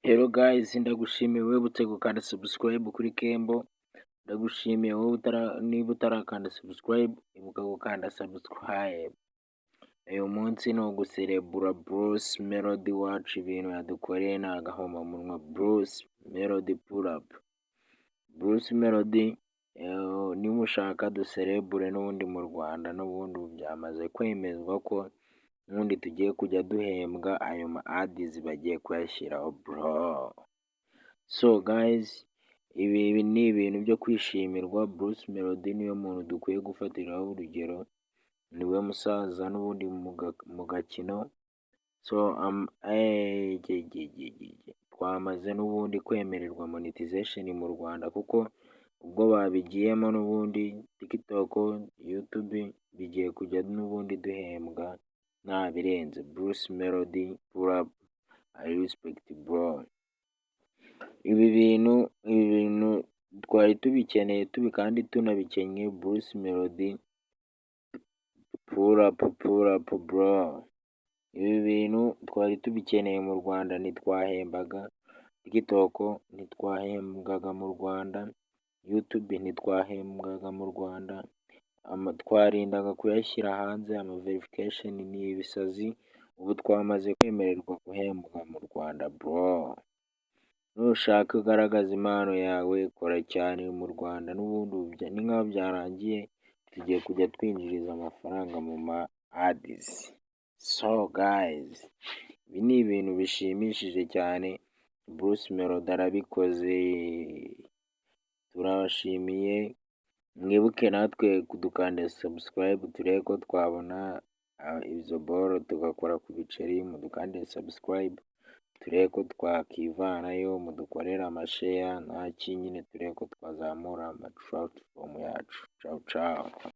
Hello guys, ndagushimiye wibutse gukanda subscribe kuri Kembo. Ndagushimiye wowe niba utarakanda subscribe, ibuka gukanda subscribe. Uyu munsi ni uguserebura Bruce Melody wacu, ibintu yadukoreye ni agahomamunwa. Bruce Melody pull up. Bruce Melody, niba ushaka duserebure n'ubundi mu Rwanda, n'ubundi byamaze kwemezwa ko n'ubundi tugiye kujya duhembwa ayo ma ads bagiye kuyashyiraho bro. So guys, ibi ni ibintu byo kwishimirwa. Bruce Melody niyo muntu dukwiye gufatiraho urugero, niwe musaza n'ubundi mu gakino. So twamaze n'ubundi kwemererwa monetization mu Rwanda, kuko ubwo babigiyemo n'ubundi TikTok, YouTube bigiye kujya n'ubundi duhembwa nta birenze. Bruce Melody pull up, I respect bro. Ibi bintu twari tubikeneye kandi tunabikenye. Bruce Melody pull up bro. Ibi bintu twari tubikeneye mu Rwanda, ntitwahembaga. TikTok ntitwahembwaga mu Rwanda, YouTube ntitwahembwaga mu Rwanda, twarindaga kuyashyira hanze, ama verification ni ibisazi. Ubu twamaze kwemererwa guhembwa mu Rwanda bro. Nushaka ugaragaza impano yawe, kora cyane mu Rwanda, n'ubundi ni nk'aho byarangiye, tugiye kujya twinjiriza amafaranga mu ma ads. So guys, ibi ni ibintu bishimishije cyane. Bruce Melody arabikoze, turabashimiye. Mwibuke natwe kudukanda subscribe, turebe ko twabona izo boro tugakora ku biceri. Mudukande subscribe, turebe ko twakivanayo, mudukorera amashare, nta nyine turebe ko twazamura ama platform yacu. Ciao ciao.